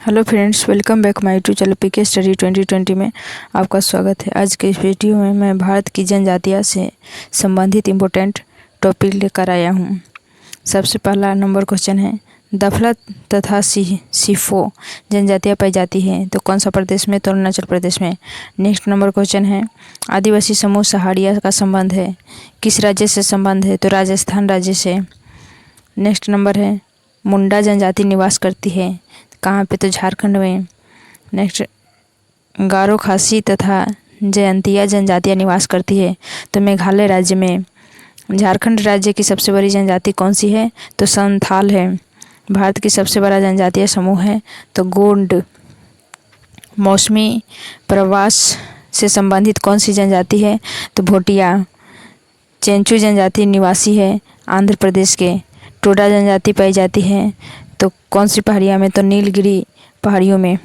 Hello friends, welcome back my YouTube channel PK study 2020 में आपका स्वागत है। आज के इस वीडियो में मैं भारत की जनजातियां से संबंधित इम्पोर्टेंट टॉपिक लेकर आया हूं। सबसे पहला नंबर क्वेश्चन है, दफला तथा सिफो जनजातियां पाई जाती हैं तो कौन सा प्रदेश में? तो अरुणाचल प्रदेश में। नेक्स्ट नंबर क्वेश्चन है, आदिवासी समूह सहारिया का संबंध है, किस राज्य से संबंध है? तो राजस्थान राज्य से। नेक्स्ट नंबर है, मुंडा जनजाति निवास करती है कहाँ पे? तो झारखंड में। नेक्स्ट, गारो खासी तथा जयंतिया जनजातियाँ निवास करती है तो मेघालय राज्य में। झारखंड राज्य की सबसे बड़ी जनजाति कौन सी है? तो संथाल है। भारत की सबसे बड़ा जनजातीय समूह है तो गोंड। मौसमी प्रवास से संबंधित कौन सी जनजाति है? तो भोटिया। चेंचू जनजाति निवासी है आंध्र प्रदेश के। टोडा जनजाति पाई जाती है तो कौन सी पहाड़ियाँ में? तो नीलगिरी पहाड़ियों में।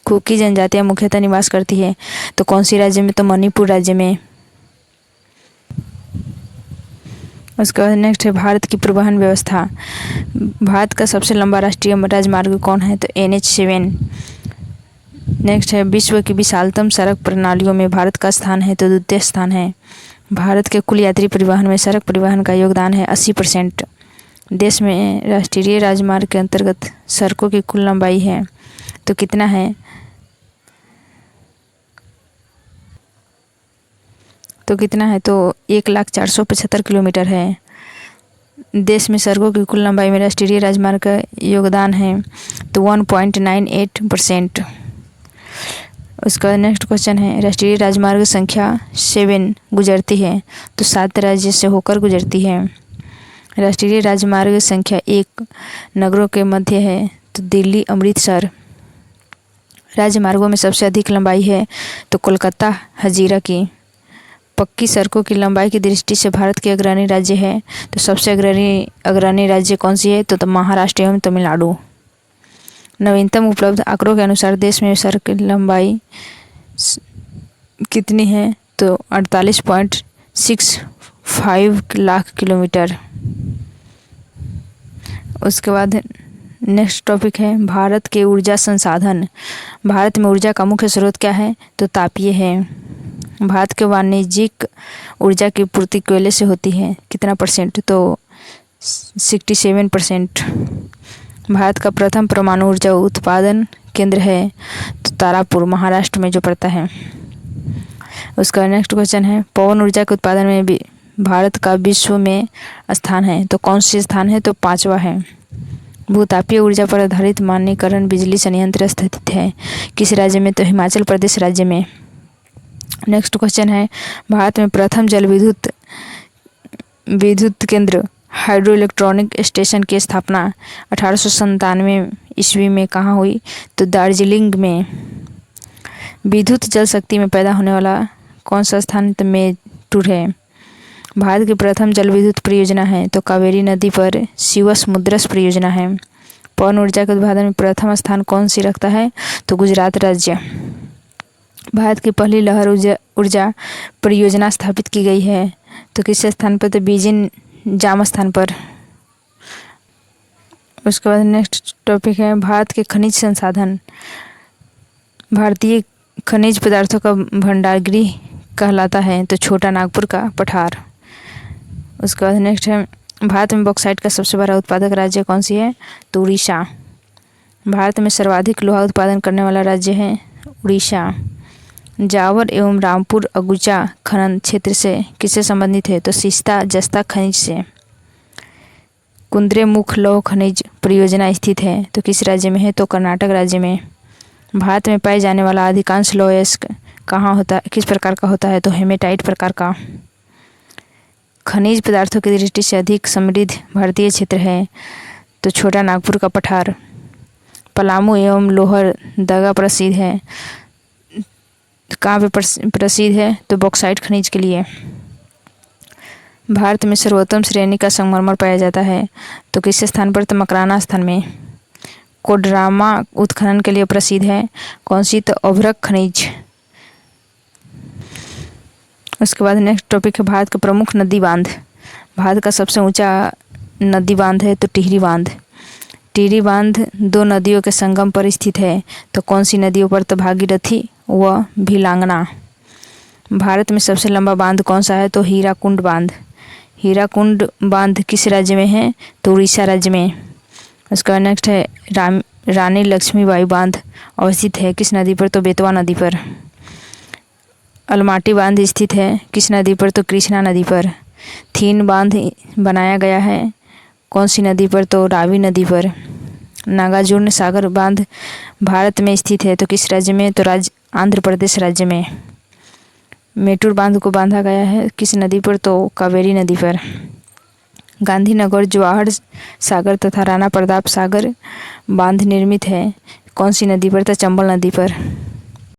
कुकी जनजातियाँ मुख्यतः निवास करती है तो कौन सी राज्य में? तो मणिपुर राज्य में। उसके बाद नेक्स्ट है, भारत की परिवहन व्यवस्था। भारत का सबसे लंबा राष्ट्रीय राजमार्ग कौन है? तो NH7। नेक्स्ट है, विश्व की विशालतम सड़क प्रणालियों में भारत का स्थान है तो द्वितीय स्थान है। भारत के कुल यात्री परिवहन में सड़क परिवहन का योगदान है 80%। देश में राष्ट्रीय राजमार्ग के अंतर्गत सड़कों की कुल लंबाई है तो कितना है? तो 1,04,75 किलोमीटर है। देश में सड़कों की कुल लंबाई में राष्ट्रीय राजमार्ग का योगदान है तो 1.98%। उसका नेक्स्ट क्वेश्चन है, राष्ट्रीय राजमार्ग संख्या 7 गुजरती है तो 7 राज्य से होकर गुजरती है। राष्ट्रीय राजमार्ग संख्या 1 नगरों के मध्य है तो दिल्ली अमृतसर। राजमार्गों में सबसे अधिक लंबाई है तो कोलकाता हजीरा की। पक्की सड़कों की लंबाई की दृष्टि से भारत के अग्रणी राज्य है तो सबसे अग्रणी राज्य कौन सी है? तो महाराष्ट्र एवं तमिलनाडु। नवीनतम उपलब्ध आंकड़ों के अनुसार देश में सड़क की लंबाई कितनी है? तो 48.65 लाख किलोमीटर। उसके बाद नेक्स्ट टॉपिक है, भारत के ऊर्जा संसाधन। भारत में ऊर्जा का मुख्य स्रोत क्या है? तो तापीय है। भारत के वाणिज्यिक ऊर्जा की पूर्ति कोयले से होती है, कितना परसेंट? तो 67%। भारत का प्रथम परमाणु ऊर्जा उत्पादन केंद्र है तो तारापुर महाराष्ट्र में जो पड़ता है। उसका नेक्स्ट क्वेश्चन है, पवन ऊर्जा के उत्पादन में भी भारत का विश्व में स्थान है तो कौन सी स्थान है? तो 5वां है। भूतापीय ऊर्जा पर आधारित मानकीकरण बिजली संयंत्र स्थित है किस राज्य में? तो हिमाचल प्रदेश राज्य में। नेक्स्ट क्वेश्चन है, भारत में प्रथम जल विद्युत केंद्र हाइड्रो इलेक्ट्रॉनिक स्टेशन की स्थापना 1897 ईस्वी में कहाँ हुई? तो दार्जिलिंग में। विद्युत जल शक्ति में पैदा होने वाला कौन सा स्थान? तो मेटूर है। भारत की प्रथम जल विद्युत परियोजना है तो कावेरी नदी पर शिवसमुद्रस परियोजना है। पवन ऊर्जा के उत्पादन में प्रथम स्थान कौन सी रखता है? तो गुजरात राज्य। भारत की पहली लहर ऊर्जा परियोजना स्थापित की गई है तो किस स्थान पर? तो बीजिंग जाम स्थान पर। उसके बाद नेक्स्ट टॉपिक है, भारत के खनिज संसाधन। भारतीय खनिज पदार्थों का भंडारगृह कहलाता है तो छोटा नागपुर का पठार। उसके बाद नेक्स्ट है, भारत में बॉक्साइट का सबसे बड़ा उत्पादक राज्य कौन सी है? तो उड़ीसा। भारत में सर्वाधिक लोहा उत्पादन करने वाला राज्य है उड़ीसा। जावर एवं रामपुर अगुचा खनन क्षेत्र से किससे संबंधित है? तो सिस्ता जस्ता खनिज से। कुंद्रेमुख लौह खनिज परियोजना स्थित है तो किस राज्य में है? तो कर्नाटक राज्य में। भारत में पाए जाने वाला अधिकांश लौह अयस्क कहाँ होता है, किस प्रकार का होता है? तो हेमेटाइट प्रकार का। खनिज पदार्थों की दृष्टि से अधिक समृद्ध भारतीय क्षेत्र है तो छोटा नागपुर का पठार। पलामू एवं लोहरदगा प्रसिद्ध है, कहाँ पे प्रसिद्ध है? तो बॉक्साइट खनिज के लिए। भारत में सर्वोत्तम श्रेणी का संगमरमर पाया जाता है तो किस स्थान पर? तो मकराना स्थान में। कोडरामा उत्खनन के लिए प्रसिद्ध है कौन सी? तो अभ्रक खनिज। उसके बाद नेक्स्ट टॉपिक है, भारत के प्रमुख नदी बांध। भारत का सबसे ऊंचा नदी बांध है तो टिहरी बांध। टिहरी बांध दो नदियों के संगम पर स्थित है, तो कौन सी नदियों पर? तो भागीरथी व भिलांगना। भारत में सबसे लंबा बांध कौन सा है? तो हीराकुंड बांध। हीराकुंड बांध किस राज्य में है? तो उड़ीसा राज्य में। उसका नेक्स्ट है रानी लक्ष्मीबाई बांध अवस्थित है किस नदी पर? तो बेतवा नदी पर। अलमाटी बांध स्थित है किस नदी पर? तो कृष्णा नदी पर। थीन बांध बनाया गया है कौन सी नदी पर? तो रावी नदी पर। नागार्जुन सागर बांध भारत में स्थित है तो किस राज्य में? तो राज्य आंध्र प्रदेश राज्य में। मेटूर बांध को बांधा गया है किस नदी पर? तो कावेरी नदी पर। गांधीनगर जवाहर सागर तथा राणा प्रताप सागर बांध निर्मित है कौन सी नदी पर? तो चंबल नदी पर।